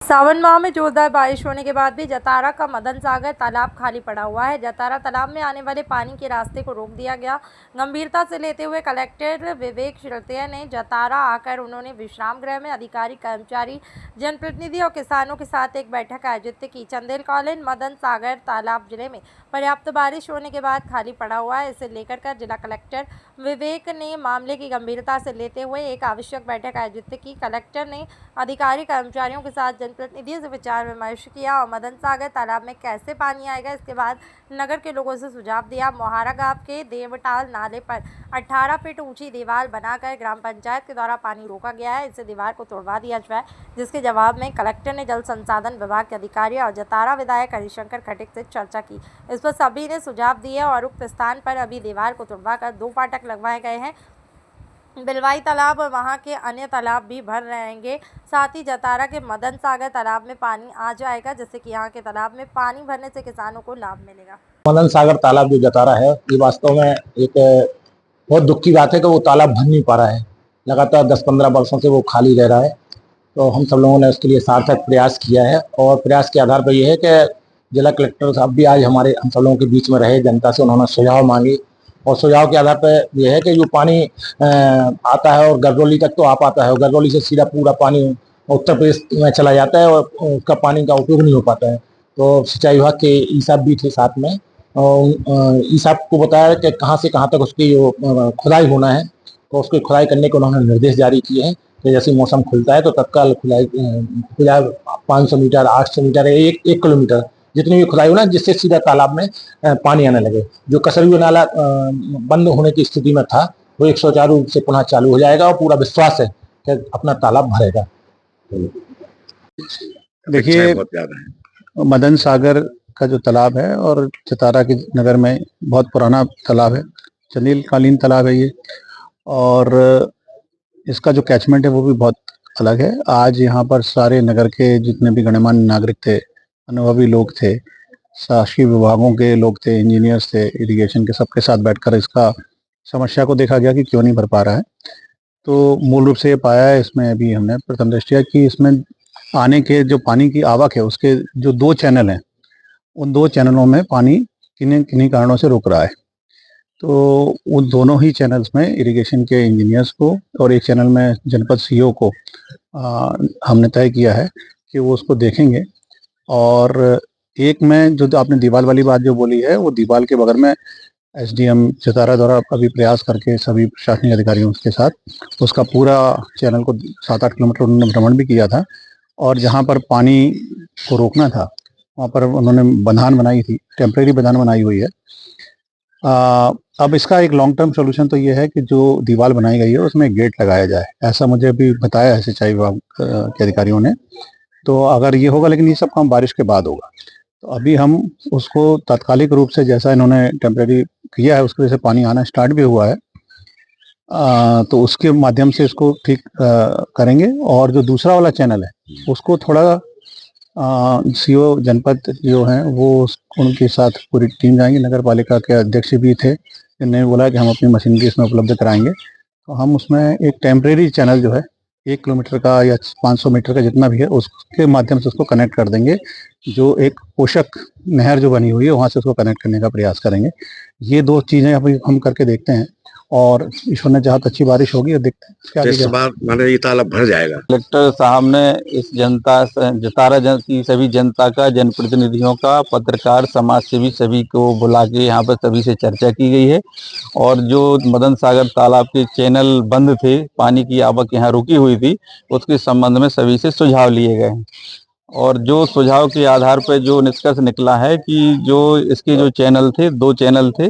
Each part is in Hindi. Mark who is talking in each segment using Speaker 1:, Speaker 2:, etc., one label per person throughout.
Speaker 1: सावन माह में जोरदार बारिश होने के बाद भी जतारा का मदन सागर तालाब खाली पड़ा हुआ है। जतारा तालाब में आने वाले पानी के रास्ते को रोक दिया गया। गंभीरता से लेते हुए कलेक्टर विवेक श्रीवास्तव ने जतारा आकर उन्होंने विश्राम गृह में अधिकारी, कर्मचारी, जनप्रतिनिधि और किसानों के साथ एक बैठक आयोजित की। चंदेल कॉलोनी मदन सागर तालाब जिले में पर्याप्त बारिश होने के बाद खाली पड़ा हुआ है। इसे लेकर जिला कलेक्टर विवेक ने मामले की गंभीरता से लेते हुए एक आवश्यक बैठक आयोजित की। कलेक्टर ने अधिकारी, कर्मचारियों के साथ जनप्रतिनिधियों से विचार विमर्श किया और मदन सागर तालाब में कैसे पानी आएगा, इसके बाद नगर के लोगों से सुझाव दिया। मोहारा गांव के देवटाल नाले पर 18 फीट ऊंची दीवार बनाकर ग्राम पंचायत के द्वारा पानी रोका गया है। इसे दीवार को तोड़वा दिया जाए, जिसके जवाब में कलेक्टर ने जल संसाधन विभाग के अधिकारी और जतारा विधायक हरिशंकर खटिक से चर्चा की। इस पर सभी ने सुझाव दिए और उक्त स्थान पर अभी दीवार को तोड़वाकर 2 फाटक लगवाए गए हैं। बिलवाई तालाब और वहां के अन्य तालाब भी भर रहेंगे। साथ ही जतारा के मदन सागर तालाब में पानी आ जाएगा, जिससे कि यहाँ के तालाब में पानी भरने से किसानों को लाभ मिलेगा।
Speaker 2: मदन सागर तालाब जो जतारा है, ये वास्तव में एक बहुत दुख की बात है कि वो तालाब भर नहीं पा रहा है। लगातार 10-15 वर्षों से वो खाली रह रहा है। तो हम सब लोगों ने उसके लिए सार्थक प्रयास किया है और प्रयास के आधार पर यह है कि जिला कलेक्टर साहब भी आज हमारे हम सब लोगों के बीच में रहे, जनता से उन्होंने सुझाव मांगे और सुझाव के आधार पर यह है कि जो पानी आता है और गरदौली तक तो आ पाता है और गरदौली से सीधा पूरा पानी उत्तर प्रदेश में चला जाता है और उसका पानी का उपयोग नहीं हो पाता है। तो सिंचाई विभाग के ई साहब भी थे साथ में और ई साहब को बताया कि कहाँ से कहाँ तक उसकी खुदाई होना है। तो उसकी खुदाई करने के उन्होंने निर्देश जारी किए हैं कि जैसे मौसम खुलता है तो तत्काल खुदाई 500 मीटर, 800 मीटर, 1 किलोमीटर जितनी भी खुदाई हो ना, जिससे सीधा तालाब में पानी आने लगे। जो कसरवी नाला बंद होने की स्थिति में था, वो 104 रूप से पुनः चालू हो जाएगा और पूरा विश्वास है कि अपना तालाब भरेगा।
Speaker 3: देखिए, मदन सागर का जो तालाब है और जतारा के नगर में बहुत पुराना तालाब है, चंदेल कालीन तालाब है ये, और इसका जो कैचमेंट है वो भी बहुत अलग है। आज यहाँ पर सारे नगर के जितने भी गणमान्य नागरिक थे, अनुभवी लोग थे, शासकीय विभागों के लोग थे, इंजीनियर्स थे, इरिगेशन के, सबके साथ बैठकर इसका समस्या को देखा गया कि क्यों नहीं भर पा रहा है। तो मूल रूप से ये पाया है इसमें अभी हमने प्रथम दृष्टया कि इसमें आने के जो पानी की आवक है उसके जो 2 चैनल हैं, उन 2 चैनलों में पानी किन्हीं किन्हीं कारणों से रुक रहा है। तो उन दोनों ही चैनल्स में इरिगेशन के इंजीनियर्स को और एक चैनल में जनपद सीईओ को हमने तय किया है कि वो उसको देखेंगे। और एक में जो आपने दीवार वाली बात जो बोली है, वो दीवार के बगल में एसडीएम जतारा द्वारा अभी प्रयास करके सभी प्रशासनिक अधिकारियों के साथ उसका पूरा चैनल को 7-8 किलोमीटर उन्होंने भ्रमण भी किया था और जहाँ पर पानी को रोकना था वहाँ पर उन्होंने बंधान बनाई थी, टेम्परेरी बंधान बनाई हुई है। अब इसका एक लॉन्ग टर्म सोल्यूशन तो ये है कि जो दीवार बनाई गई है उसमें गेट लगाया जाए, ऐसा मुझे अभी बताया है सिंचाई विभाग के अधिकारियों ने। तो अगर ये होगा, लेकिन ये सब काम बारिश के बाद होगा। तो अभी हम उसको तात्कालिक रूप से, जैसा इन्होंने टेम्परेरी किया है उसकी वजह से पानी आना स्टार्ट भी हुआ है, तो उसके माध्यम से इसको ठीक करेंगे। और जो दूसरा वाला चैनल है उसको थोड़ा सीओ जनपद जो हैं वो उनके साथ पूरी टीम जाएंगे, नगर पालिका के अध्यक्ष भी थे, इन्होंने बोला कि हम अपनी मशीनरी इसमें उपलब्ध कराएंगे। तो हम उसमें एक टेम्परेरी चैनल जो है 1 किलोमीटर का या 500 मीटर का जितना भी है उसके माध्यम से उसको कनेक्ट कर देंगे। जो एक पोषक नहर जो बनी हुई है वहाँ से उसको कनेक्ट करने का प्रयास करेंगे। ये 2 चीज़ें अभी हम करके देखते हैं और ईश्वर ने चाहा तो अच्छी बारिश होगी और देखते हैं
Speaker 4: इस बार मैंने ये तालाब भर जाएगा।
Speaker 5: कलेक्टर साहब ने इस जनता जतारा की सभी जनता का, जनप्रतिनिधियों का, पत्रकार, समाज सेवी सभी को बुला के यहाँ पर सभी से चर्चा की गई है और जो मदन सागर तालाब के चैनल बंद थे, पानी की आवक यहाँ रुकी हुई थी, उसके संबंध में सभी से सुझाव लिए गए हैं और जो सुझाव के आधार पर जो निष्कर्ष निकला है कि जो इसके जो चैनल थे, 2 चैनल थे,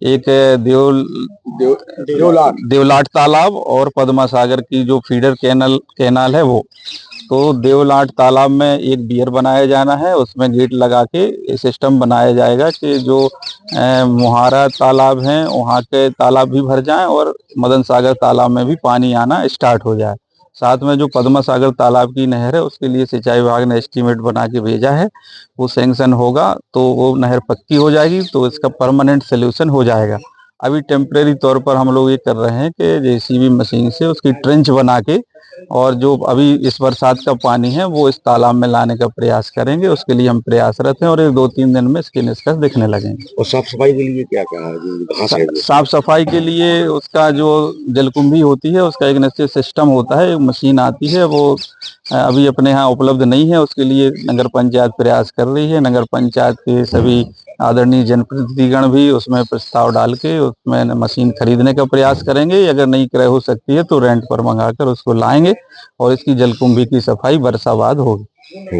Speaker 5: एक देवलाट तालाब और पद्मा सागर की जो फीडर कैनाल है वो। तो देवलाट तालाब में एक बियर बनाया जाना है, उसमें गेट लगा के सिस्टम बनाया जाएगा कि जो मोहारा तालाब हैं वहाँ के तालाब भी भर जाएं और मदन सागर तालाब में भी पानी आना स्टार्ट हो जाए। साथ में जो पद्मा सागर तालाब की नहर है उसके लिए सिंचाई विभाग ने एस्टीमेट बना के भेजा है, वो सैंक्शन होगा तो वो नहर पक्की हो जाएगी, तो इसका परमानेंट सोल्यूशन हो जाएगा। अभी टेम्परेरी तौर पर हम लोग ये कर रहे हैं कि जेसीबी मशीन से उसकी ट्रेंच बना के और जो अभी इस बरसात का पानी है वो इस तालाब में लाने का प्रयास करेंगे। उसके लिए हम प्रयासरत हैं और 1-2-3 दिन में इसके निष्कर्ष दिखने लगेंगे।
Speaker 4: और साफ सफाई के लिए क्या कहा है? जो घास है वो?
Speaker 5: साफ सफाई के लिए उसका जो जलकुंभी होती है उसका एक निश्चित सिस्टम होता है, एक मशीन आती है, वो अभी अपने यहाँ उपलब्ध नहीं है। उसके लिए नगर पंचायत प्रयास कर रही है। नगर पंचायत के सभी आदरणीय जनप्रतिनिधिगण भी उसमें प्रस्ताव डाल के उसमें मशीन खरीदने का प्रयास करेंगे। अगर नहीं क्रय हो सकती है तो रेंट पर मंगाकर उसको लाएंगे और इसकी जलकुंभी की सफाई वर्षा बाद होगी।